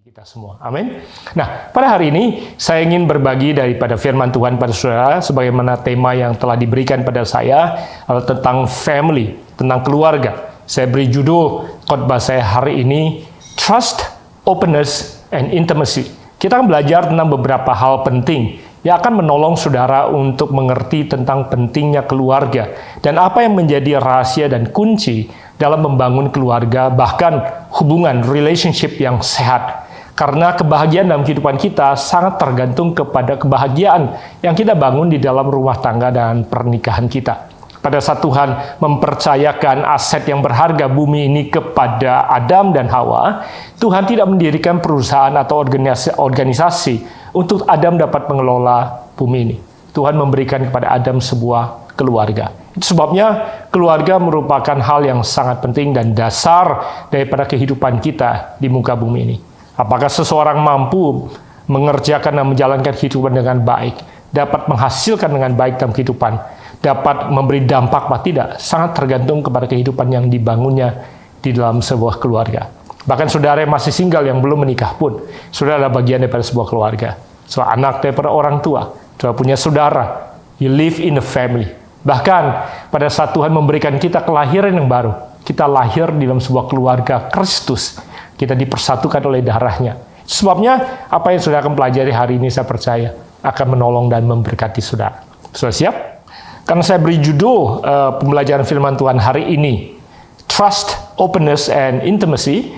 kita semua. Amin. Nah, pada hari ini saya ingin berbagi daripada firman Tuhan pada saudara sebagaimana tema yang telah diberikan pada saya tentang family, tentang keluarga. Saya beri judul khotbah saya hari ini Trust, Openness, and Intimacy. Kita akan belajar tentang beberapa hal penting yang akan menolong saudara untuk mengerti tentang pentingnya keluarga dan apa yang menjadi rahasia dan kunci dalam membangun keluarga, bahkan hubungan relationship yang sehat. Karena kebahagiaan dalam kehidupan kita sangat tergantung kepada kebahagiaan yang kita bangun di dalam rumah tangga dan pernikahan kita. Pada saat Tuhan mempercayakan aset yang berharga bumi ini kepada Adam dan Hawa, Tuhan tidak mendirikan perusahaan atau organisasi untuk Adam dapat mengelola bumi ini. Tuhan memberikan kepada Adam sebuah keluarga. Itu sebabnya keluarga merupakan hal yang sangat penting dan dasar daripada kehidupan kita di muka bumi ini. Apakah seseorang mampu mengerjakan dan menjalankan kehidupan dengan baik, dapat menghasilkan dengan baik dalam kehidupan, dapat memberi dampak atau tidak, sangat tergantung kepada kehidupan yang dibangunnya di dalam sebuah keluarga. Bahkan saudara yang masih single yang belum menikah pun, saudara adalah bagian daripada sebuah keluarga. Seorang anak daripada orang tua, saudara punya saudara, you live in a family. Bahkan pada saat Tuhan memberikan kita kelahiran yang baru, kita lahir di dalam sebuah keluarga Kristus. Kita dipersatukan oleh darahnya. Sebabnya apa yang saudara akan pelajari hari ini saya percaya akan menolong dan memberkati saudara. Sudah siap? Karena saya beri judul pembelajaran firman Tuhan hari ini, Trust, Openness, and Intimacy,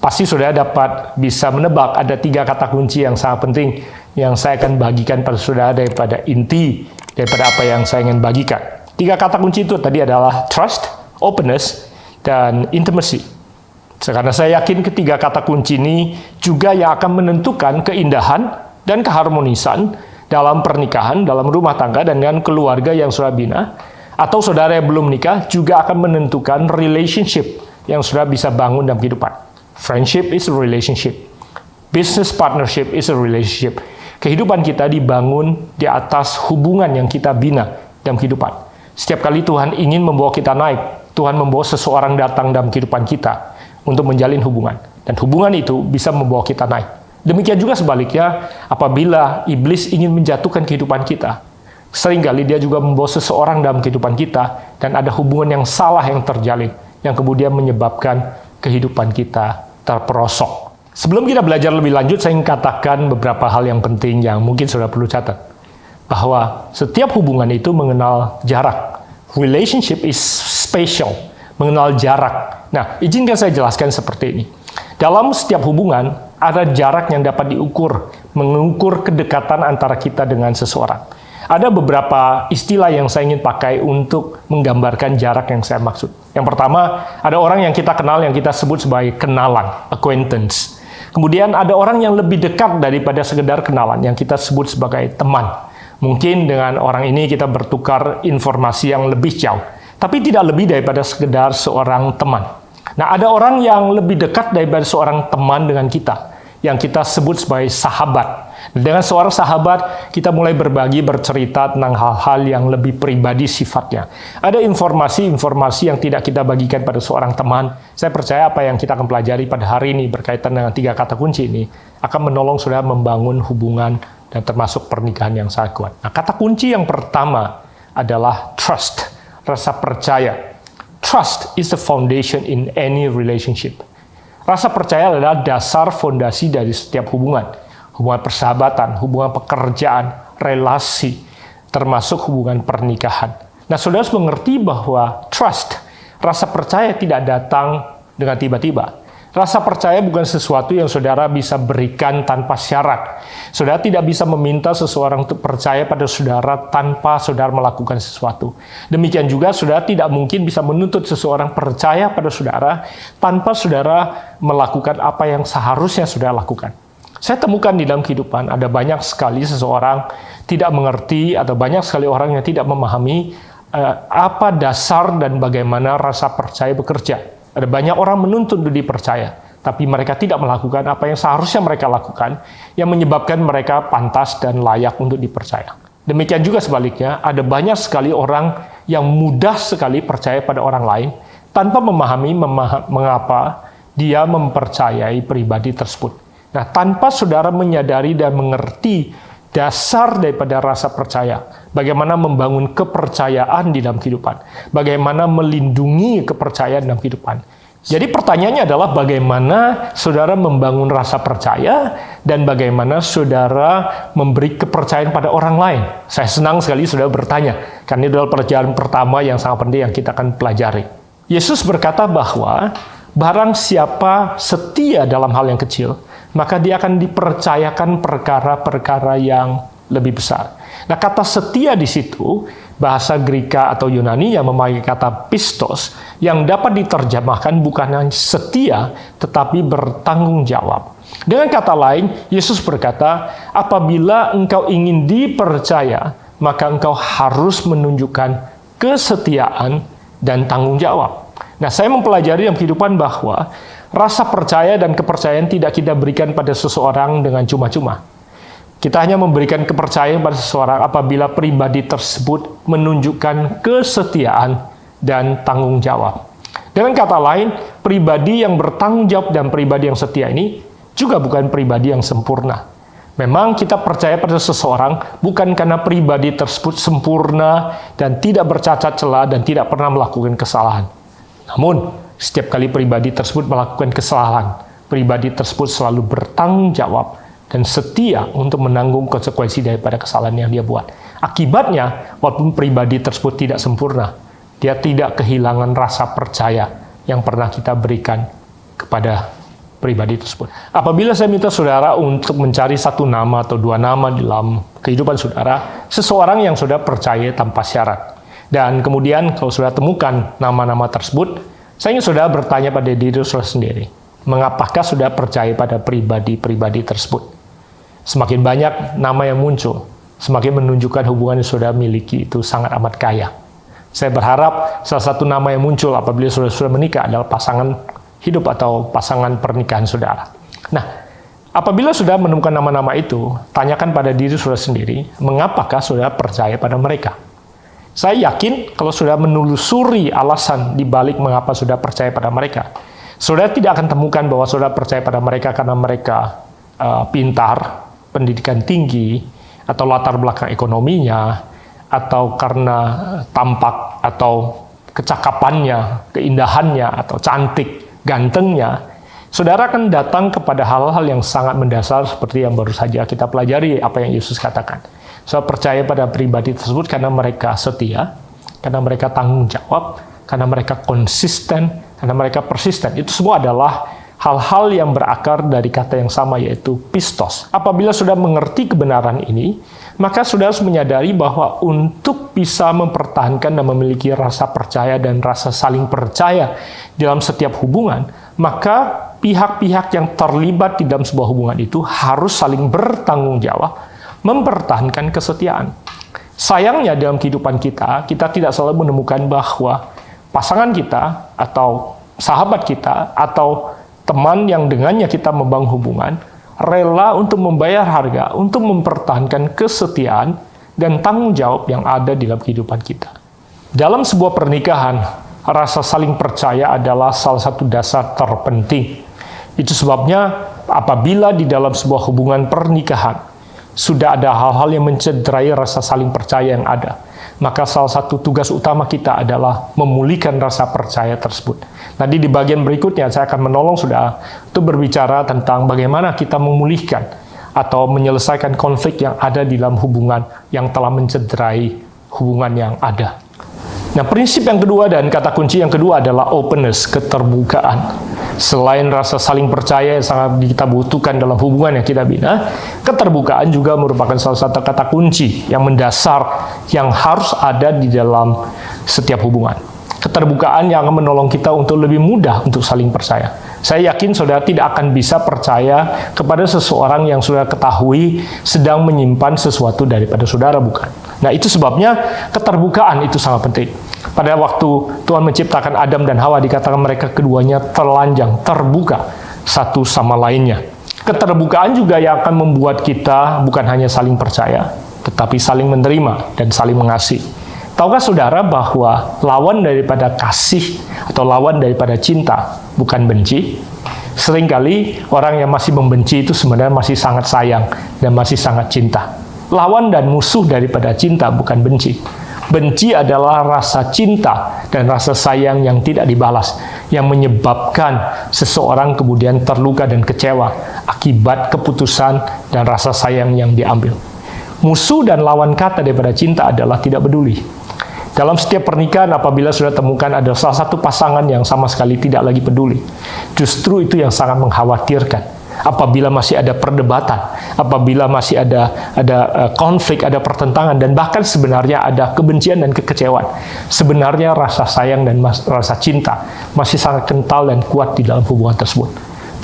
pasti saudara dapat bisa menebak ada 3 kata kunci yang sangat penting yang saya akan bagikan pada saudara daripada inti daripada apa yang saya ingin bagikan. 3 kata kunci itu tadi adalah trust, openness, dan intimacy. Karena saya yakin ketiga kata kunci ini juga yang akan menentukan keindahan dan keharmonisan dalam pernikahan, dalam rumah tangga, dan dengan keluarga yang saudara bina, atau saudara yang belum menikah juga akan menentukan relationship yang saudara bisa bangun dalam kehidupan. Friendship is a relationship. Business partnership is a relationship. Kehidupan kita dibangun di atas hubungan yang kita bina dalam kehidupan. Setiap kali Tuhan ingin membawa kita naik, Tuhan membawa seseorang datang dalam kehidupan kita untuk menjalin hubungan. Dan hubungan itu bisa membawa kita naik. Demikian juga sebaliknya, apabila iblis ingin menjatuhkan kehidupan kita, seringkali dia juga membawa seseorang dalam kehidupan kita, dan ada hubungan yang salah yang terjalin, yang kemudian menyebabkan kehidupan kita terperosok. Sebelum kita belajar lebih lanjut, saya ingin katakan beberapa hal yang penting yang mungkin saudara perlu catat. Bahwa setiap hubungan itu mengenal jarak. Relationship is spatial, mengenal jarak. Nah, izinkan saya jelaskan seperti ini. Dalam setiap hubungan, ada jarak yang dapat diukur, mengukur kedekatan antara kita dengan seseorang. Ada beberapa istilah yang saya ingin pakai untuk menggambarkan jarak yang saya maksud. Yang pertama, ada orang yang kita kenal yang kita sebut sebagai kenalan, acquaintance. Kemudian ada orang yang lebih dekat daripada sekedar kenalan, yang kita sebut sebagai teman. Mungkin dengan orang ini kita bertukar informasi yang lebih jauh, tapi tidak lebih daripada sekedar seorang teman. Nah, ada orang yang lebih dekat daripada seorang teman dengan kita, yang kita sebut sebagai sahabat. Dengan seorang sahabat, kita mulai berbagi, bercerita tentang hal-hal yang lebih pribadi sifatnya. Ada informasi-informasi yang tidak kita bagikan pada seorang teman. Saya percaya apa yang kita akan pelajari pada hari ini berkaitan dengan 3 kata kunci ini akan menolong saudara membangun hubungan dan termasuk pernikahan yang sangat kuat. Nah, kata kunci yang pertama adalah trust, rasa percaya. Trust is the foundation in any relationship. Rasa percaya adalah dasar fondasi dari setiap hubungan. Hubungan persahabatan, hubungan pekerjaan, relasi, termasuk hubungan pernikahan. Nah, saudara harus mengerti bahwa trust, rasa percaya tidak datang dengan tiba-tiba. Rasa percaya bukan sesuatu yang saudara bisa berikan tanpa syarat. Saudara tidak bisa meminta seseorang untuk percaya pada saudara tanpa saudara melakukan sesuatu. Demikian juga saudara tidak mungkin bisa menuntut seseorang percaya pada saudara tanpa saudara melakukan apa yang seharusnya saudara lakukan. Saya temukan di dalam kehidupan ada banyak sekali seseorang tidak mengerti atau banyak sekali orang yang tidak memahami apa dasar dan bagaimana rasa percaya bekerja. Ada banyak orang menuntut untuk dipercaya, tapi mereka tidak melakukan apa yang seharusnya mereka lakukan, yang menyebabkan mereka pantas dan layak untuk dipercaya. Demikian juga sebaliknya, ada banyak sekali orang yang mudah sekali percaya pada orang lain, tanpa memahami mengapa dia mempercayai pribadi tersebut. Nah, tanpa saudara menyadari dan mengerti dasar daripada rasa percaya, bagaimana membangun kepercayaan di dalam kehidupan, bagaimana melindungi kepercayaan dalam kehidupan. Jadi pertanyaannya adalah bagaimana saudara membangun rasa percaya dan bagaimana saudara memberi kepercayaan pada orang lain. Saya senang sekali saudara bertanya, karena ini adalah pelajaran pertama yang sangat penting yang kita akan pelajari. Yesus berkata bahwa barang siapa setia dalam hal yang kecil, maka dia akan dipercayakan perkara-perkara yang lebih besar. Nah, kata setia di situ, bahasa Greka atau Yunani yang memakai kata pistos, yang dapat diterjemahkan bukan hanya setia, tetapi bertanggung jawab. Dengan kata lain, Yesus berkata, apabila engkau ingin dipercaya, maka engkau harus menunjukkan kesetiaan dan tanggung jawab. Nah, saya mempelajari dalam kehidupan bahwa rasa percaya dan kepercayaan tidak kita berikan pada seseorang dengan cuma-cuma. Kita hanya memberikan kepercayaan pada seseorang apabila pribadi tersebut menunjukkan kesetiaan dan tanggung jawab. Dengan kata lain, pribadi yang bertanggung jawab dan pribadi yang setia ini juga bukan pribadi yang sempurna. Memang kita percaya pada seseorang bukan karena pribadi tersebut sempurna dan tidak bercacat celah dan tidak pernah melakukan kesalahan. Namun, setiap kali pribadi tersebut melakukan kesalahan, pribadi tersebut selalu bertanggung jawab dan setia untuk menanggung konsekuensi daripada kesalahan yang dia buat. Akibatnya, walaupun pribadi tersebut tidak sempurna, dia tidak kehilangan rasa percaya yang pernah kita berikan kepada pribadi tersebut. Apabila saya minta saudara untuk mencari satu nama atau dua nama dalam kehidupan saudara, seseorang yang saudara percaya tanpa syarat. Dan kemudian kalau saudara temukan nama-nama tersebut, saya ingin saudara bertanya pada diri saudara sendiri, mengapakah saudara percaya pada pribadi-pribadi tersebut? Semakin banyak nama yang muncul, semakin menunjukkan hubungan yang saudara miliki itu sangat amat kaya. Saya berharap salah satu nama yang muncul apabila saudara menikah adalah pasangan hidup atau pasangan pernikahan saudara. Nah, apabila saudara menemukan nama-nama itu, tanyakan pada diri saudara sendiri, mengapakah saudara percaya pada mereka? Saya yakin kalau saudara menelusuri alasan di balik mengapa saudara percaya pada mereka, saudara tidak akan temukan bahwa saudara percaya pada mereka karena mereka pintar, pendidikan tinggi, atau latar belakang ekonominya, atau karena tampak atau kecakapannya, keindahannya, atau cantik, gantengnya. Saudara akan datang kepada hal-hal yang sangat mendasar seperti yang baru saja kita pelajari apa yang Yesus katakan. Saya percaya pada pribadi tersebut karena mereka setia, karena mereka tanggung jawab, karena mereka konsisten, karena mereka persisten. Itu semua adalah hal-hal yang berakar dari kata yang sama, yaitu pistos. Apabila sudah mengerti kebenaran ini, maka sudah harus menyadari bahwa untuk bisa mempertahankan dan memiliki rasa percaya dan rasa saling percaya dalam setiap hubungan, maka pihak-pihak yang terlibat di dalam sebuah hubungan itu harus saling bertanggung jawab, mempertahankan kesetiaan. Sayangnya dalam kehidupan kita tidak selalu menemukan bahwa pasangan kita, atau sahabat kita, atau teman yang dengannya kita membangun hubungan, rela untuk membayar harga, untuk mempertahankan kesetiaan dan tanggung jawab yang ada di dalam kehidupan kita. Dalam sebuah pernikahan, rasa saling percaya adalah salah satu dasar terpenting. Itu sebabnya apabila di dalam sebuah hubungan pernikahan, sudah ada hal-hal yang mencederai rasa saling percaya yang ada, maka salah satu tugas utama kita adalah memulihkan rasa percaya tersebut. Nanti di bagian berikutnya saya akan menolong saudara untuk berbicara tentang bagaimana kita memulihkan atau menyelesaikan konflik yang ada di dalam hubungan yang telah mencederai hubungan yang ada. Nah, prinsip yang kedua dan kata kunci yang kedua adalah openness, keterbukaan. Selain rasa saling percaya yang sangat kita butuhkan dalam hubungan yang kita bina, keterbukaan juga merupakan salah satu kata kunci yang mendasar yang harus ada di dalam setiap hubungan. Keterbukaan yang akan menolong kita untuk lebih mudah untuk saling percaya. Saya yakin saudara tidak akan bisa percaya kepada seseorang yang saudara ketahui sedang menyimpan sesuatu daripada saudara, bukan? Nah, itu sebabnya keterbukaan itu sangat penting. Pada waktu Tuhan menciptakan Adam dan Hawa, dikatakan mereka keduanya telanjang, terbuka satu sama lainnya. Keterbukaan juga yang akan membuat kita bukan hanya saling percaya, tetapi saling menerima dan saling mengasihi. Tahukah saudara bahwa lawan daripada kasih atau lawan daripada cinta bukan benci? Seringkali orang yang masih membenci itu sebenarnya masih sangat sayang dan masih sangat cinta. Lawan dan musuh daripada cinta bukan benci. Benci adalah rasa cinta dan rasa sayang yang tidak dibalas, yang menyebabkan seseorang kemudian terluka dan kecewa akibat keputusan dan rasa sayang yang diambil. Musuh dan lawan kata daripada cinta adalah tidak peduli. Dalam setiap pernikahan, apabila sudah temukan ada salah satu pasangan yang sama sekali tidak lagi peduli, justru itu yang sangat mengkhawatirkan. Apabila masih ada perdebatan, apabila masih ada konflik, ada pertentangan, dan bahkan sebenarnya ada kebencian dan kekecewaan, sebenarnya rasa sayang dan rasa cinta masih sangat kental dan kuat di dalam hubungan tersebut.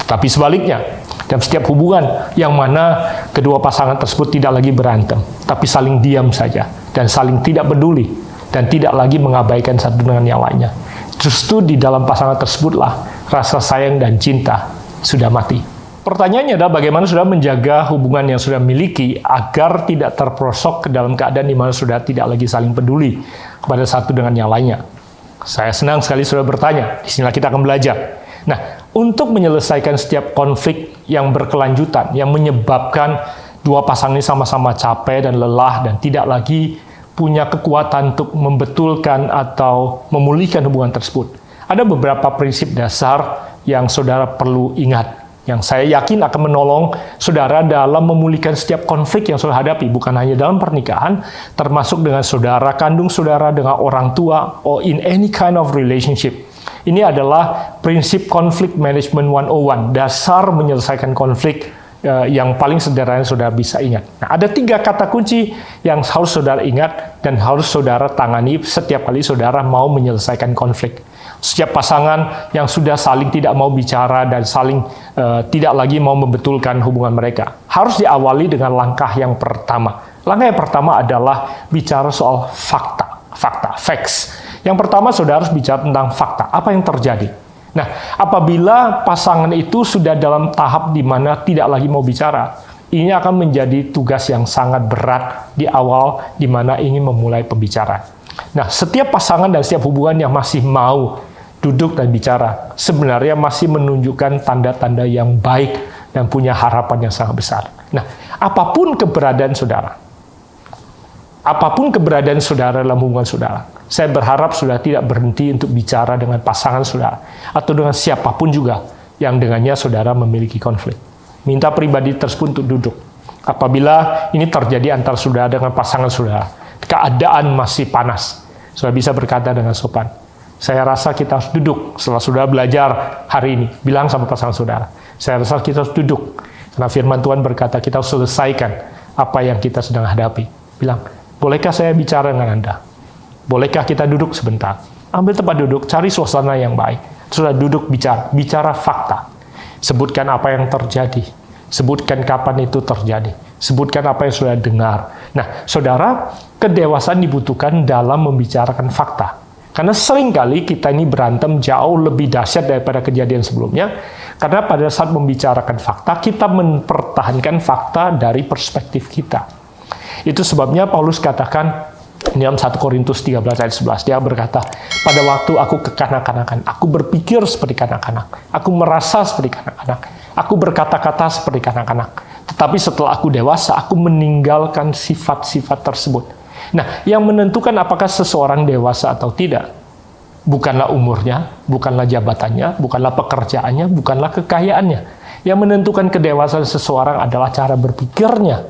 Tetapi sebaliknya, dalam setiap hubungan yang mana kedua pasangan tersebut tidak lagi berantem, tapi saling diam saja dan saling tidak peduli dan tidak lagi mengabaikan satu dengan yang lainnya, justru di dalam pasangan tersebutlah rasa sayang dan cinta sudah mati. Pertanyaannya adalah bagaimana saudara menjaga hubungan yang sudah miliki agar tidak terperosok ke dalam keadaan di mana saudara tidak lagi saling peduli kepada satu dengan yang lainnya. Saya senang sekali saudara bertanya. Disinilah kita akan belajar. Nah, untuk menyelesaikan setiap konflik yang berkelanjutan, yang menyebabkan dua pasangan ini sama-sama capek dan lelah dan tidak lagi punya kekuatan untuk membetulkan atau memulihkan hubungan tersebut, ada beberapa prinsip dasar yang saudara perlu ingat, yang saya yakin akan menolong saudara dalam memulihkan setiap konflik yang saudara hadapi, bukan hanya dalam pernikahan, termasuk dengan saudara kandung saudara, dengan orang tua, or in any kind of relationship. Ini adalah prinsip Conflict Management 101, dasar menyelesaikan konflik yang paling sederhana saudara bisa ingat. Nah, ada 3 kata kunci yang harus saudara ingat dan harus saudara tangani setiap kali saudara mau menyelesaikan konflik. Setiap pasangan yang sudah saling tidak mau bicara dan saling tidak lagi mau membetulkan hubungan mereka, harus diawali dengan langkah yang pertama. Langkah yang pertama adalah bicara soal fakta, facts. Yang pertama saudara harus bicara tentang fakta, apa yang terjadi. Nah, apabila pasangan itu sudah dalam tahap di mana tidak lagi mau bicara, ini akan menjadi tugas yang sangat berat di awal di mana ingin memulai pembicaraan. Nah, setiap pasangan dan setiap hubungan yang masih mau duduk dan bicara, sebenarnya masih menunjukkan tanda-tanda yang baik dan punya harapan yang sangat besar. Nah, apapun keberadaan saudara dalam hubungan saudara, saya berharap saudara tidak berhenti untuk bicara dengan pasangan saudara atau dengan siapapun juga yang dengannya saudara memiliki konflik. Minta pribadi tersebut untuk duduk. Apabila ini terjadi antara saudara dengan pasangan saudara, keadaan masih panas, saudara bisa berkata dengan sopan, saya rasa kita harus duduk setelah saudara belajar hari ini. Bilang sama pasangan saudara, saya rasa kita harus duduk. Karena firman Tuhan berkata kita harus selesaikan apa yang kita sedang hadapi. Bilang, bolehkah saya bicara dengan Anda? Bolehkah kita duduk sebentar? Ambil tempat duduk, cari suasana yang baik. Sudah duduk bicara fakta. Sebutkan apa yang terjadi. Sebutkan kapan itu terjadi. Sebutkan apa yang sudah dengar. Nah, saudara, kedewasaan dibutuhkan dalam membicarakan fakta. Karena seringkali kita ini berantem jauh lebih dahsyat daripada kejadian sebelumnya. Karena pada saat membicarakan fakta, kita mempertahankan fakta dari perspektif kita. Itu sebabnya Paulus katakan, dalam 1 Korintus 13 ayat 11, dia berkata, pada waktu aku kekanak-kanakan, aku berpikir seperti kanak-kanak, aku merasa seperti kanak-kanak, aku berkata-kata seperti kanak-kanak. Tetapi setelah aku dewasa, aku meninggalkan sifat-sifat tersebut. Nah, yang menentukan apakah seseorang dewasa atau tidak, bukanlah umurnya, bukanlah jabatannya, bukanlah pekerjaannya, bukanlah kekayaannya. Yang menentukan kedewasaan seseorang adalah cara berpikirnya,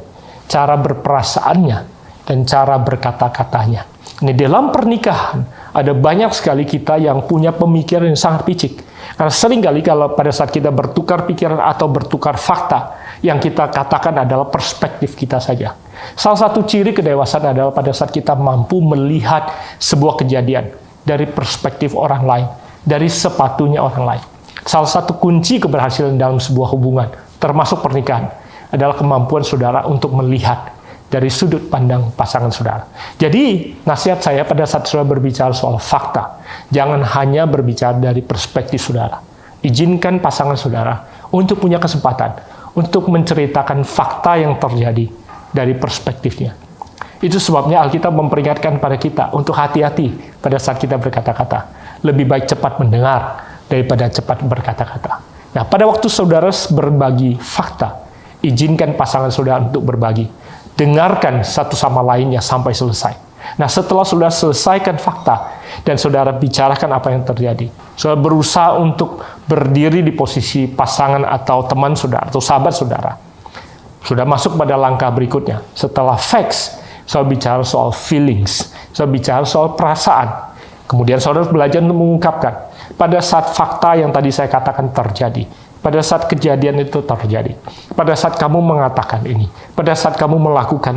cara berperasaannya, dan cara berkata-katanya. Ini dalam pernikahan, ada banyak sekali kita yang punya pemikiran yang sangat picik. Karena seringkali kalau pada saat kita bertukar pikiran atau bertukar fakta, yang kita katakan adalah perspektif kita saja. Salah satu ciri kedewasaan adalah pada saat kita mampu melihat sebuah kejadian dari perspektif orang lain, dari sepatunya orang lain. Salah satu kunci keberhasilan dalam sebuah hubungan, termasuk pernikahan, adalah kemampuan saudara untuk melihat dari sudut pandang pasangan saudara. Jadi, nasihat saya pada saat saudara berbicara soal fakta, jangan hanya berbicara dari perspektif saudara. Izinkan pasangan saudara untuk punya kesempatan untuk menceritakan fakta yang terjadi dari perspektifnya. Itu sebabnya Alkitab memperingatkan pada kita untuk hati-hati pada saat kita berkata-kata. Lebih baik cepat mendengar daripada cepat berkata-kata. Nah, pada waktu saudara berbagi fakta, izinkan pasangan saudara untuk berbagi. Dengarkan satu sama lainnya sampai selesai. Nah, setelah sudah selesaikan fakta, dan saudara bicarakan apa yang terjadi, saudara berusaha untuk berdiri di posisi pasangan atau teman saudara, atau sahabat saudara. Sudah masuk pada langkah berikutnya. Setelah facts, saudara bicara soal feelings, saudara bicara soal perasaan. Kemudian saudara belajar untuk mengungkapkan. Pada saat fakta yang tadi saya katakan terjadi, pada saat kejadian itu terjadi, pada saat kamu mengatakan ini, pada saat kamu melakukan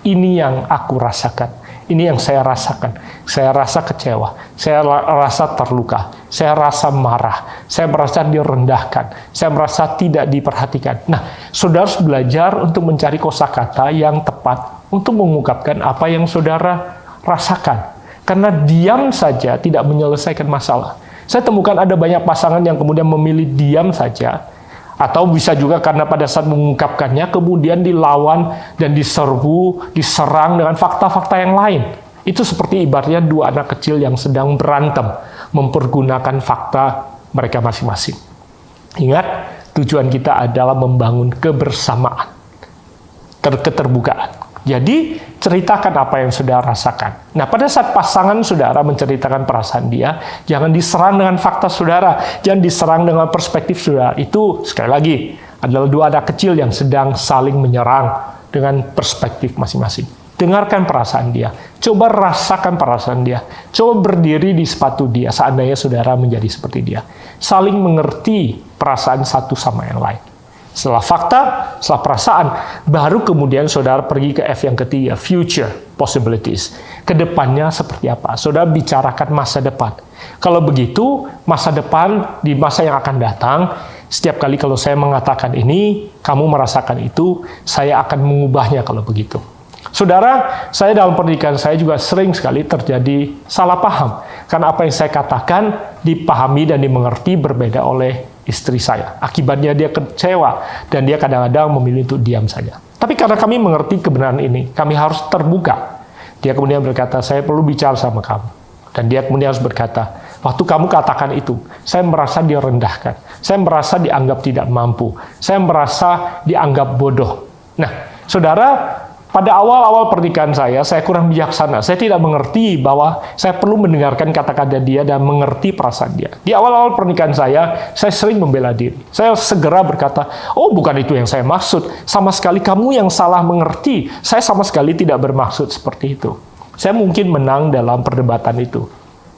ini yang aku rasakan, ini yang saya rasakan. Saya rasa kecewa, saya rasa terluka, saya rasa marah, saya merasa direndahkan, saya merasa tidak diperhatikan. Nah, saudara harus belajar untuk mencari kosakata yang tepat untuk mengungkapkan apa yang saudara rasakan. Karena diam saja tidak menyelesaikan masalah. Saya temukan ada banyak pasangan yang kemudian memilih diam saja, atau bisa juga karena pada saat mengungkapkannya kemudian dilawan dan diserbu, diserang dengan fakta-fakta yang lain. Itu seperti ibaratnya dua anak kecil yang sedang berantem, mempergunakan fakta mereka masing-masing. Ingat, tujuan kita adalah membangun kebersamaan, keterbukaan. Jadi, ceritakan apa yang saudara rasakan. Nah, pada saat pasangan saudara menceritakan perasaan dia, jangan diserang dengan fakta saudara, jangan diserang dengan perspektif saudara. Itu, sekali lagi, adalah dua anak kecil yang sedang saling menyerang dengan perspektif masing-masing. Dengarkan perasaan dia, coba rasakan perasaan dia, coba berdiri di sepatu dia, seandainya saudara menjadi seperti dia. Saling mengerti perasaan satu sama yang lain. Setelah fakta, setelah perasaan, baru kemudian saudara pergi ke F yang ketiga, future possibilities. Kedepannya seperti apa? Saudara bicarakan masa depan. Kalau begitu, masa depan di masa yang akan datang, setiap kali kalau saya mengatakan ini, kamu merasakan itu, saya akan mengubahnya kalau begitu. Saudara, saya dalam pernikahan saya juga sering sekali terjadi salah paham. Karena apa yang saya katakan dipahami dan dimengerti berbeda oleh istri saya. Akibatnya dia kecewa dan dia kadang-kadang memilih untuk diam saja. Tapi karena kami mengerti kebenaran ini, kami harus terbuka. Dia kemudian berkata, saya perlu bicara sama kamu. Dan dia kemudian harus berkata, waktu kamu katakan itu, saya merasa direndahkan. Saya merasa dianggap tidak mampu. Saya merasa dianggap bodoh. Nah, saudara, pada awal-awal pernikahan saya kurang bijaksana. Saya tidak mengerti bahwa saya perlu mendengarkan kata-kata dia dan mengerti perasaan dia. Di awal-awal pernikahan saya sering membela diri. Saya segera berkata, oh bukan itu yang saya maksud. Sama sekali kamu yang salah mengerti. Saya sama sekali tidak bermaksud seperti itu. Saya mungkin menang dalam perdebatan itu.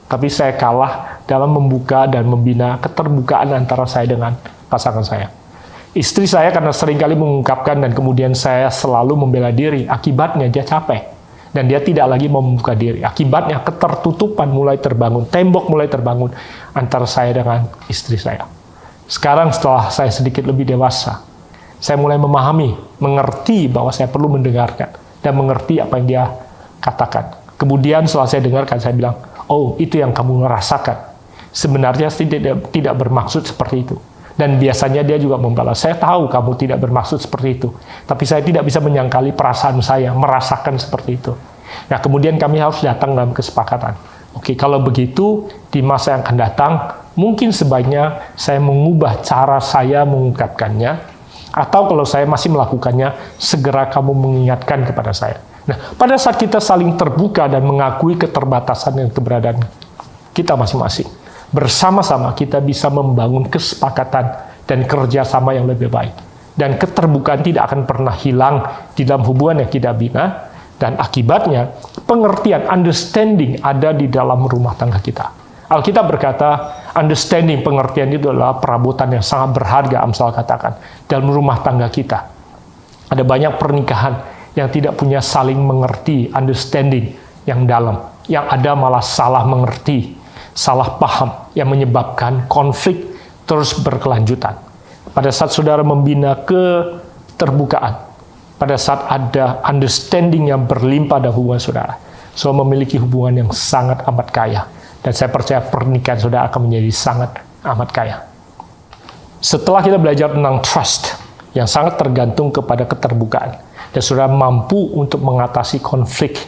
Tapi saya kalah dalam membuka dan membina keterbukaan antara saya dengan pasangan saya. Istri saya karena seringkali mengungkapkan dan kemudian saya selalu membela diri, akibatnya dia capek. Dan dia tidak lagi mau membuka diri. Akibatnya ketertutupan mulai terbangun, tembok mulai terbangun antara saya dengan istri saya. Sekarang setelah saya sedikit lebih dewasa, saya mulai memahami, mengerti bahwa saya perlu mendengarkan dan mengerti apa yang dia katakan. Kemudian setelah saya dengarkan, saya bilang, oh itu yang kamu merasakan. Sebenarnya tidak bermaksud seperti itu. Dan biasanya dia juga membalas, saya tahu kamu tidak bermaksud seperti itu. Tapi saya tidak bisa menyangkali perasaan saya, merasakan seperti itu. Nah, kemudian kami harus datang dalam kesepakatan. Oke, kalau begitu, di masa yang akan datang, mungkin sebaiknya saya mengubah cara saya mengungkapkannya, atau kalau saya masih melakukannya, segera kamu mengingatkan kepada saya. Nah, pada saat kita saling terbuka dan mengakui keterbatasan dan keberadaan kita masing-masing, bersama-sama kita bisa membangun kesepakatan dan kerjasama yang lebih baik. Dan keterbukaan tidak akan pernah hilang di dalam hubungan yang kita bina, dan akibatnya pengertian, understanding ada di dalam rumah tangga kita. Alkitab berkata, understanding, pengertian itu adalah perabotan yang sangat berharga, Amsal katakan, dalam rumah tangga kita. Ada banyak pernikahan yang tidak punya saling mengerti, understanding yang dalam. Yang ada malah salah mengerti, salah paham yang menyebabkan konflik terus berkelanjutan. Pada saat saudara membina keterbukaan, pada saat ada understanding yang berlimpah dalam hubungan saudara, saudara memiliki hubungan yang sangat amat kaya. Dan saya percaya pernikahan saudara akan menjadi sangat amat kaya. Setelah kita belajar tentang trust, yang sangat tergantung kepada keterbukaan, dan saudara mampu untuk mengatasi konflik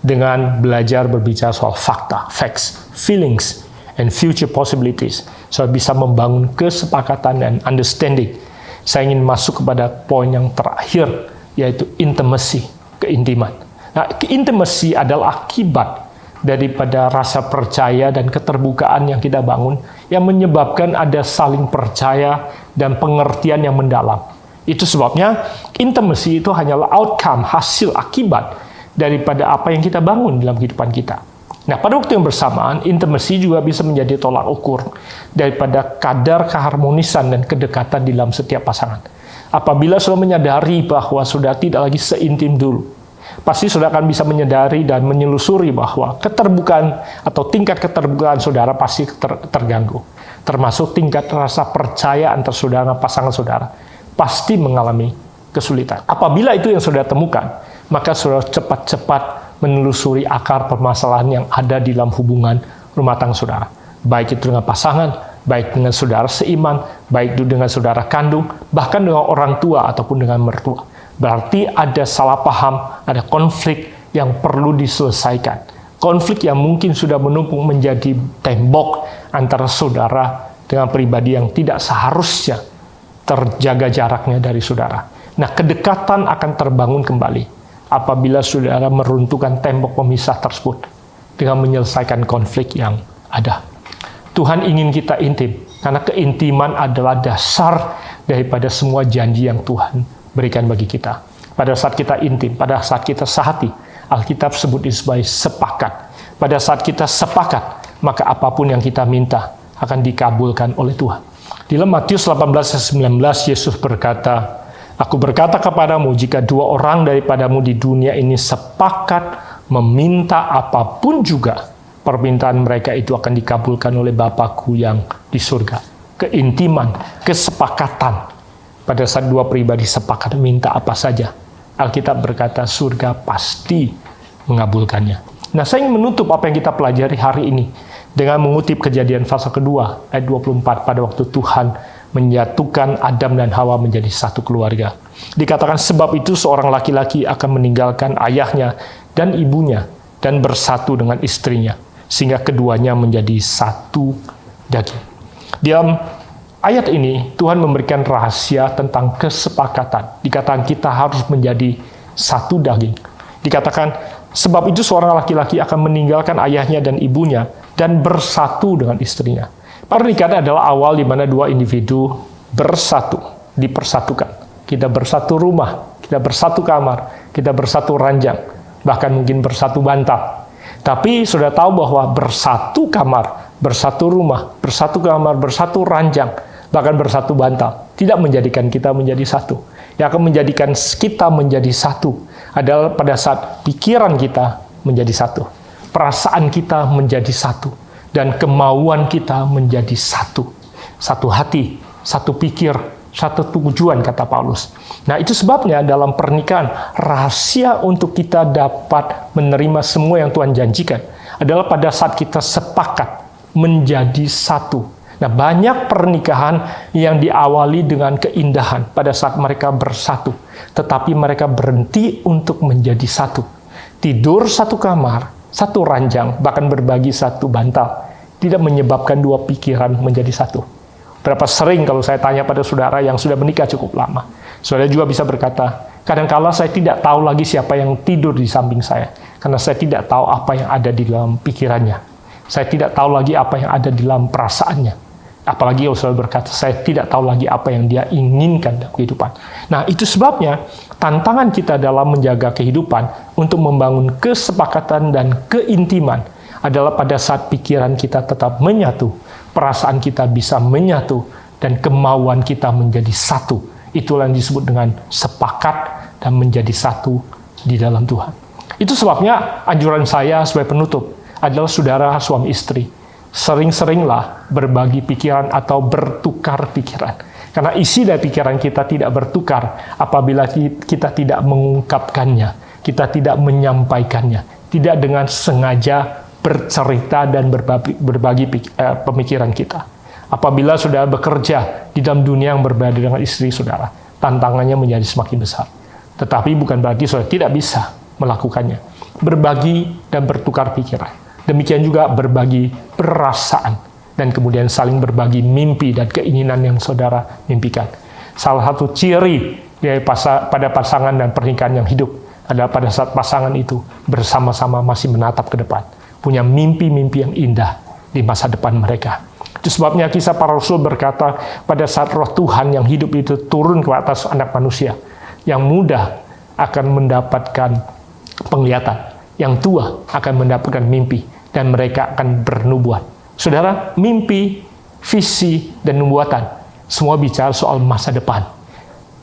dengan belajar berbicara soal fakta, facts, feelings, and future possibilities. So bisa membangun kesepakatan dan understanding. Saya ingin masuk kepada poin yang terakhir, yaitu intimacy, keintiman. Nah, intimacy adalah akibat daripada rasa percaya dan keterbukaan yang kita bangun, yang menyebabkan ada saling percaya dan pengertian yang mendalam. Itu sebabnya intimacy itu hanyalah outcome, hasil akibat daripada apa yang kita bangun dalam kehidupan kita. Nah, pada waktu yang bersamaan, intimacy juga bisa menjadi tolak ukur daripada kadar keharmonisan dan kedekatan di dalam setiap pasangan. Apabila sudah menyadari bahwa sudah tidak lagi seintim dulu, pasti sudah akan bisa menyadari dan menyelusuri bahwa keterbukaan atau tingkat keterbukaan saudara pasti terganggu. Termasuk tingkat rasa percaya antar saudara, pasangan saudara, pasti mengalami kesulitan. Apabila itu yang saudara temukan, maka saudara cepat-cepat menelusuri akar permasalahan yang ada di dalam hubungan rumah tangga saudara. Baik itu dengan pasangan, baik dengan saudara seiman, baik itu dengan saudara kandung, bahkan dengan orang tua ataupun dengan mertua. Berarti ada salah paham, ada konflik yang perlu diselesaikan. Konflik yang mungkin sudah menumpuk menjadi tembok antara saudara dengan pribadi yang tidak seharusnya terjaga jaraknya dari saudara. Nah, kedekatan akan terbangun kembali apabila saudara meruntuhkan tembok pemisah tersebut dengan menyelesaikan konflik yang ada. Tuhan ingin kita intim, karena keintiman adalah dasar daripada semua janji yang Tuhan berikan bagi kita. Pada saat kita intim, pada saat kita sehati, Alkitab sebut itu sebagai sepakat. Pada saat kita sepakat, maka apapun yang kita minta akan dikabulkan oleh Tuhan. Di dalam Matius 18:19, Yesus berkata, "Aku berkata kepadamu, jika dua orang daripadamu di dunia ini sepakat meminta apapun juga, permintaan mereka itu akan dikabulkan oleh Bapa-Ku yang di surga." Keintiman, kesepakatan. Pada saat dua pribadi sepakat minta apa saja, Alkitab berkata surga pasti mengabulkannya. Nah, saya ingin menutup apa yang kita pelajari hari ini dengan mengutip Kejadian pasal kedua, ayat 24, pada waktu Tuhan menyatukan Adam dan Hawa menjadi satu keluarga. Dikatakan, sebab itu seorang laki-laki akan meninggalkan ayahnya dan ibunya dan bersatu dengan istrinya, sehingga keduanya menjadi satu daging. Di dalam ayat ini, Tuhan memberikan rahasia tentang kesepakatan. Dikatakan kita harus menjadi satu daging. Dikatakan, sebab itu seorang laki-laki akan meninggalkan ayahnya dan ibunya dan bersatu dengan istrinya. Pernikahan adalah awal di mana dua individu bersatu, dipersatukan. Kita bersatu rumah, kita bersatu kamar, kita bersatu ranjang, bahkan mungkin bersatu bantal. Tapi sudah tahu bahwa bersatu kamar, bersatu rumah, bersatu kamar, bersatu ranjang, bahkan bersatu bantal, tidak menjadikan kita menjadi satu. Yang akan menjadikan kita menjadi satu adalah pada saat pikiran kita menjadi satu, perasaan kita menjadi satu, dan kemauan kita menjadi satu. Satu hati, satu pikir, satu tujuan, kata Paulus. Nah, itu sebabnya dalam pernikahan, rahasia untuk kita dapat menerima semua yang Tuhan janjikan adalah pada saat kita sepakat menjadi satu. Nah, banyak pernikahan yang diawali dengan keindahan pada saat mereka bersatu, tetapi mereka berhenti untuk menjadi satu. Tidur satu kamar, satu ranjang, bahkan berbagi satu bantal, tidak menyebabkan dua pikiran menjadi satu. Berapa sering kalau saya tanya pada saudara yang sudah menikah cukup lama, saudara juga bisa berkata, kadang-kala saya tidak tahu lagi siapa yang tidur di samping saya, karena saya tidak tahu apa yang ada di dalam pikirannya. Saya tidak tahu lagi apa yang ada di dalam perasaannya. Apalagi kalau saudara berkata, saya tidak tahu lagi apa yang dia inginkan dalam kehidupan. Nah, itu sebabnya tantangan kita dalam menjaga kehidupan untuk membangun kesepakatan dan keintiman adalah pada saat pikiran kita tetap menyatu, perasaan kita bisa menyatu, dan kemauan kita menjadi satu. Itulah yang disebut dengan sepakat dan menjadi satu di dalam Tuhan. Itu sebabnya anjuran saya sebagai penutup adalah saudara suami istri, sering-seringlah berbagi pikiran atau bertukar pikiran. Karena isi dari pikiran kita tidak bertukar apabila kita tidak mengungkapkannya, kita tidak menyampaikannya, tidak dengan sengaja bercerita dan berbagi pemikiran kita. Apabila saudara bekerja di dalam dunia yang berbeda dengan istri saudara, tantangannya menjadi semakin besar. Tetapi bukan berarti saudara tidak bisa melakukannya. Berbagi dan bertukar pikiran. Demikian juga berbagi perasaan, dan kemudian saling berbagi mimpi dan keinginan yang saudara mimpikan. Salah satu ciri pada pasangan dan pernikahan yang hidup adalah pada saat pasangan itu bersama-sama masih menatap ke depan, punya mimpi-mimpi yang indah di masa depan mereka. Itu sebabnya kisah para rasul berkata, pada saat roh Tuhan yang hidup itu turun ke atas anak manusia, yang muda akan mendapatkan penglihatan, yang tua akan mendapatkan mimpi, dan mereka akan bernubuat. Saudara, mimpi, visi, dan nubuatan semua bicara soal masa depan.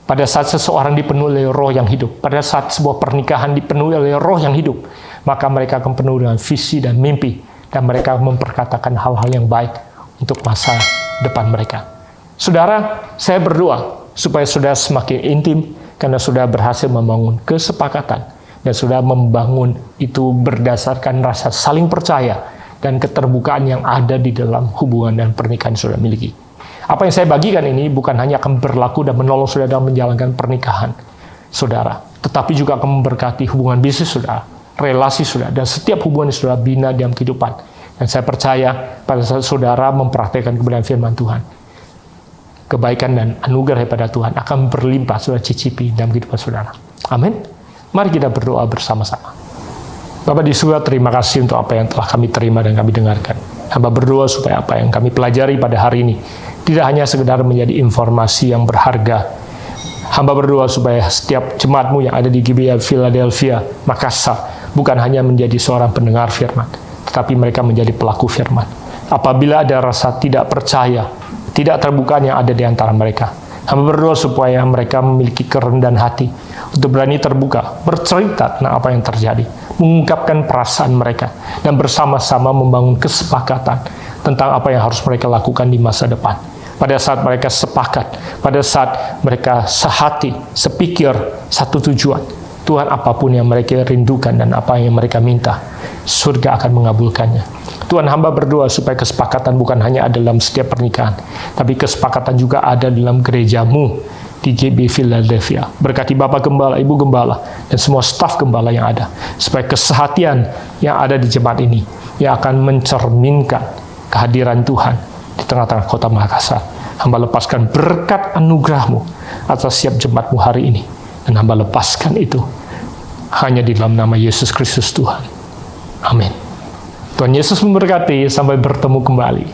Pada saat seseorang dipenuhi oleh roh yang hidup, pada saat sebuah pernikahan dipenuhi oleh roh yang hidup, maka mereka akan penuh dengan visi dan mimpi, dan mereka memperkatakan hal-hal yang baik untuk masa depan mereka. Saudara, saya berdoa supaya saudara semakin intim, karena sudah berhasil membangun kesepakatan, dan sudah membangun itu berdasarkan rasa saling percaya, dan keterbukaan yang ada di dalam hubungan dan pernikahan yang saudara miliki. Apa yang saya bagikan ini bukan hanya akan berlaku dan menolong saudara dalam menjalankan pernikahan saudara, tetapi juga akan memberkati hubungan bisnis saudara, relasi saudara, dan setiap hubungan yang saudara bina dalam kehidupan. Dan saya percaya pada saat saudara mempraktikkan kebenaran firman Tuhan, kebaikan dan anugerah daripada Tuhan akan berlimpah saudara cicipi dalam kehidupan saudara. Amin. Mari kita berdoa bersama-sama. Bapa di surga, terima kasih untuk apa yang telah kami terima dan kami dengarkan. Hamba berdoa supaya apa yang kami pelajari pada hari ini tidak hanya sekedar menjadi informasi yang berharga. Hamba berdoa supaya setiap jemaatmu yang ada di GBI Philadelphia, Makassar, bukan hanya menjadi seorang pendengar firman, tetapi mereka menjadi pelaku firman. Apabila ada rasa tidak percaya, tidak terbuka yang ada di antara mereka, hamba berdoa supaya mereka memiliki kerendahan hati untuk berani terbuka, bercerita tentang apa yang terjadi, mengungkapkan perasaan mereka, dan bersama-sama membangun kesepakatan tentang apa yang harus mereka lakukan di masa depan. Pada saat mereka sepakat, pada saat mereka sehati, sepikir, satu tujuan, Tuhan, apapun yang mereka rindukan dan apa yang mereka minta, surga akan mengabulkannya. Tuhan, hamba berdoa supaya kesepakatan bukan hanya ada dalam setiap pernikahan, tapi kesepakatan juga ada dalam gerejamu di GBI Philadelphia. Berkati Bapak Gembala, Ibu Gembala, dan semua staf Gembala yang ada, supaya kesehatian yang ada di jemaat ini yang akan mencerminkan kehadiran Tuhan di tengah-tengah kota Makassar. Hamba lepaskan berkat anugerah-Mu atas setiap jemaat-Mu hari ini, dan hamba lepaskan itu hanya di dalam nama Yesus Kristus Tuhan. Amin. Tuhan Yesus memberkati, sampai bertemu kembali.